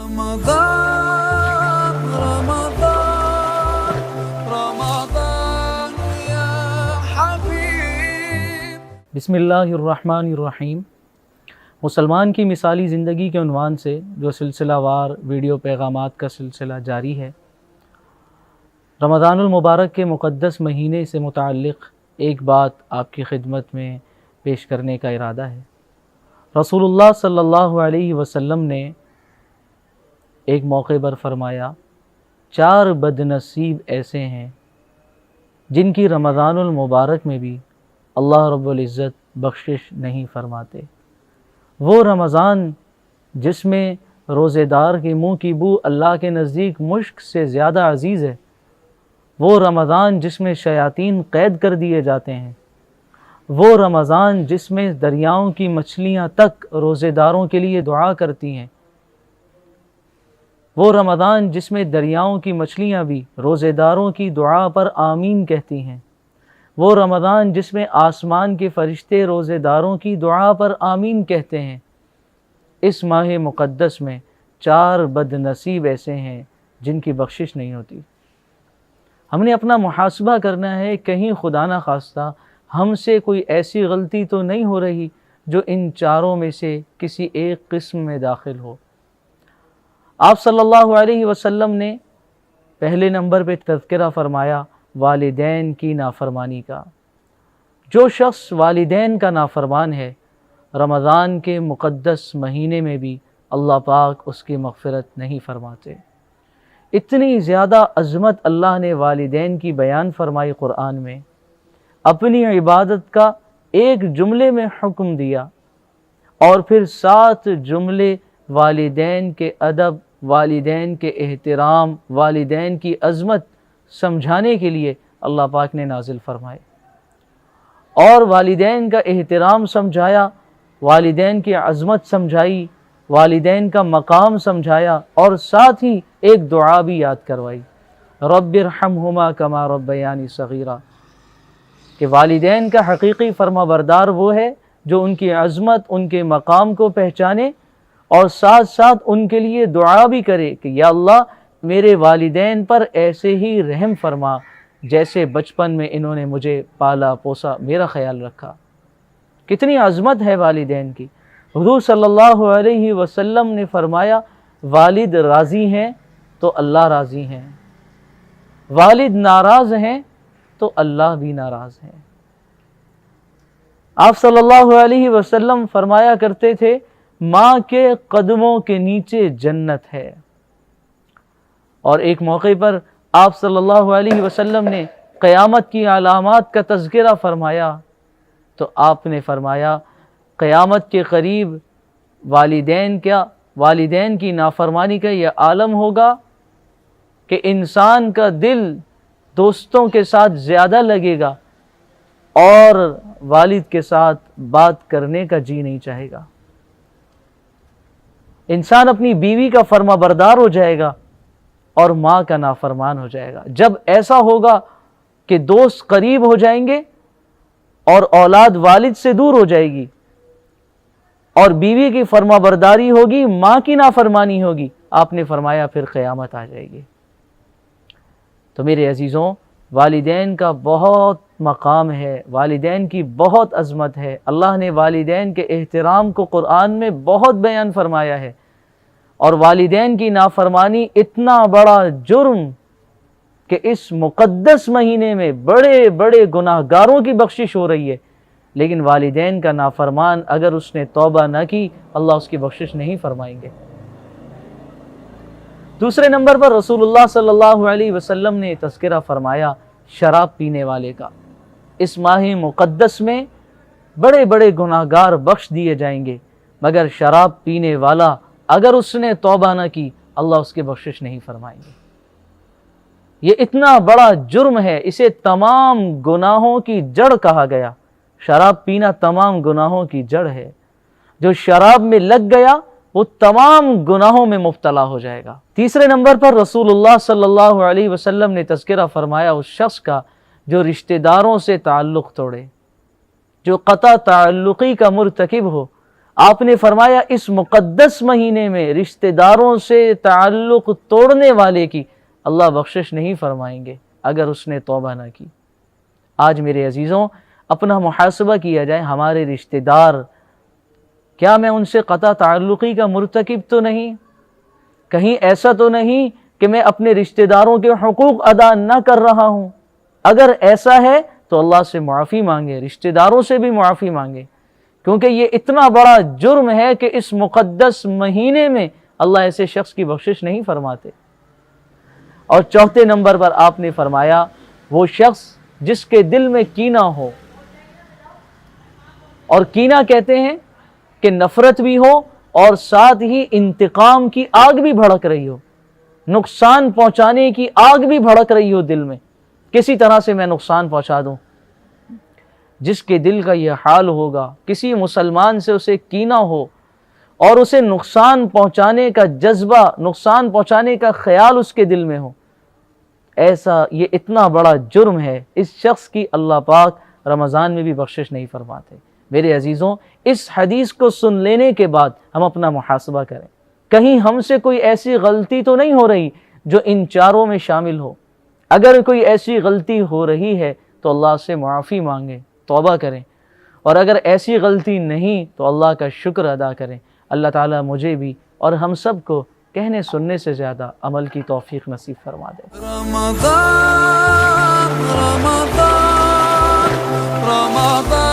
رمضان رمضان رمضان یا حبیب۔ بسم اللہ الرحمن الرحیم۔ مسلمان کی مثالی زندگی کے عنوان سے جو سلسلہ وار ویڈیو پیغامات کا سلسلہ جاری ہے، رمضان المبارک کے مقدس مہینے سے متعلق ایک بات آپ کی خدمت میں پیش کرنے کا ارادہ ہے۔ رسول اللہ صلی اللہ علیہ وسلم نے ایک موقع پر فرمایا، 4 بد نصیب ایسے ہیں جن کی رمضان المبارک میں بھی اللہ رب العزت بخشش نہیں فرماتے۔ وہ رمضان جس میں روزے دار کے منہ کی بو اللہ کے نزدیک مشک سے زیادہ عزیز ہے، وہ رمضان جس میں شیاطین قید کر دیے جاتے ہیں، وہ رمضان جس میں دریاؤں کی مچھلیاں تک روزے داروں کے لیے دعا کرتی ہیں، وہ رمضان جس میں دریاؤں کی مچھلیاں بھی روزے داروں کی دعا پر آمین کہتی ہیں، وہ رمضان جس میں آسمان کے فرشتے روزے داروں کی دعا پر آمین کہتے ہیں۔ اس ماہ مقدس میں 4 بد نصیب ایسے ہیں جن کی بخشش نہیں ہوتی۔ ہم نے اپنا محاسبہ کرنا ہے، کہیں خدا نہ خواستہ ہم سے کوئی ایسی غلطی تو نہیں ہو رہی جو ان 4 میں سے کسی ایک قسم میں داخل ہو۔ آپ صلی اللہ علیہ وسلم نے پہلے نمبر پہ تذکرہ فرمایا والدین کی نافرمانی کا۔ جو شخص والدین کا نافرمان ہے، رمضان کے مقدس مہینے میں بھی اللہ پاک اس کی مغفرت نہیں فرماتے۔ اتنی زیادہ عظمت اللہ نے والدین کی بیان فرمائی قرآن میں، اپنی عبادت کا ایک جملے میں حکم دیا، اور پھر 7 جملے والدین کے ادب، والدین کے احترام، والدین کی عظمت سمجھانے کے لیے اللہ پاک نے نازل فرمائے، اور والدین کا احترام سمجھایا، والدین کی عظمت سمجھائی، والدین کا مقام سمجھایا، اور ساتھ ہی ایک دعا بھی یاد کروائی، رب ارحمہما کما ربیانی صغیرا، کہ والدین کا حقیقی فرما بردار وہ ہے جو ان کی عظمت، ان کے مقام کو پہچانے، اور ساتھ ساتھ ان کے لیے دعا بھی کرے کہ یا اللہ میرے والدین پر ایسے ہی رحم فرما جیسے بچپن میں انہوں نے مجھے پالا پوسا، میرا خیال رکھا۔ کتنی عظمت ہے والدین کی۔ حضور صلی اللہ علیہ وسلم نے فرمایا، والد راضی ہیں تو اللہ راضی ہیں، والد ناراض ہیں تو اللہ بھی ناراض ہیں۔ آپ صلی اللہ علیہ وسلم فرمایا کرتے تھے، ماں کے قدموں کے نیچے جنت ہے۔ اور ایک موقع پر آپ صلی اللہ علیہ وسلم نے قیامت کی علامات کا تذکرہ فرمایا، تو آپ نے فرمایا قیامت کے قریب والدین کی نافرمانی کا یہ عالم ہوگا کہ انسان کا دل دوستوں کے ساتھ زیادہ لگے گا اور والد کے ساتھ بات کرنے کا جی نہیں چاہے گا۔ انسان اپنی بیوی کا فرما بردار ہو جائے گا اور ماں کا نافرمان ہو جائے گا۔ جب ایسا ہوگا کہ دوست قریب ہو جائیں گے اور اولاد والد سے دور ہو جائے گی، اور بیوی کی فرما برداری ہوگی، ماں کی نافرمانی ہوگی، آپ نے فرمایا پھر قیامت آ جائے گی۔ تو میرے عزیزوں، والدین کا بہت مقام ہے، والدین کی بہت عظمت ہے۔ اللہ نے والدین کے احترام کو قرآن میں بہت بیان فرمایا ہے، اور والدین کی نافرمانی اتنا بڑا جرم کہ اس مقدس مہینے میں بڑے بڑے گناہ گاروں کی بخشش ہو رہی ہے، لیکن والدین کا نافرمان اگر اس نے توبہ نہ کی، اللہ اس کی بخشش نہیں فرمائیں گے۔ دوسرے نمبر پر رسول اللہ صلی اللہ علیہ وسلم نے تذکرہ فرمایا شراب پینے والے کا۔ اس ماہ مقدس میں بڑے بڑے گناہ گار بخش دیے جائیں گے، مگر شراب پینے والا اگر اس نے توبہ نہ کی، اللہ اس کی بخشش نہیں فرمائیں گے۔ یہ اتنا بڑا جرم ہے، اسے تمام گناہوں کی جڑ کہا گیا۔ شراب پینا تمام گناہوں کی جڑ ہے۔ جو شراب میں لگ گیا وہ تمام گناہوں میں مبتلا ہو جائے گا۔ تیسرے نمبر پر رسول اللہ صلی اللہ علیہ وسلم نے تذکرہ فرمایا اس شخص کا جو رشتہ داروں سے تعلق توڑے، جو قطع تعلقی کا مرتکب ہو۔ آپ نے فرمایا اس مقدس مہینے میں رشتہ داروں سے تعلق توڑنے والے کی اللہ بخشش نہیں فرمائیں گے اگر اس نے توبہ نہ کی۔ آج میرے عزیزوں اپنا محاسبہ کیا جائے، ہمارے رشتہ دار، کیا میں ان سے قطع تعلقی کا مرتکب تو نہیں؟ کہیں ایسا تو نہیں کہ میں اپنے رشتہ داروں کے حقوق ادا نہ کر رہا ہوں؟ اگر ایسا ہے تو اللہ سے معافی مانگے، رشتہ داروں سے بھی معافی مانگے، کیونکہ یہ اتنا بڑا جرم ہے کہ اس مقدس مہینے میں اللہ ایسے شخص کی بخشش نہیں فرماتے۔ اور چوتھے نمبر پر آپ نے فرمایا وہ شخص جس کے دل میں کینہ ہو، اور کینہ کہتے ہیں کہ نفرت بھی ہو اور ساتھ ہی انتقام کی آگ بھی بھڑک رہی ہو، نقصان پہنچانے کی آگ بھی بھڑک رہی ہو دل میں، کسی طرح سے میں نقصان پہنچا دوں۔ جس کے دل کا یہ حال ہوگا، کسی مسلمان سے اسے کینہ ہو اور اسے نقصان پہنچانے کا جذبہ، نقصان پہنچانے کا خیال اس کے دل میں ہو، ایسا یہ اتنا بڑا جرم ہے، اس شخص کی اللہ پاک رمضان میں بھی بخشش نہیں فرماتے۔ میرے عزیزوں اس حدیث کو سن لینے کے بعد ہم اپنا محاسبہ کریں، کہیں ہم سے کوئی ایسی غلطی تو نہیں ہو رہی جو ان چاروں میں شامل ہو۔ اگر کوئی ایسی غلطی ہو رہی ہے تو اللہ سے معافی مانگیں، توبہ کریں، اور اگر ایسی غلطی نہیں تو اللہ کا شکر ادا کریں۔ اللہ تعالیٰ مجھے بھی اور ہم سب کو کہنے سننے سے زیادہ عمل کی توفیق نصیب فرما دے۔ رمضان رمضان رمضان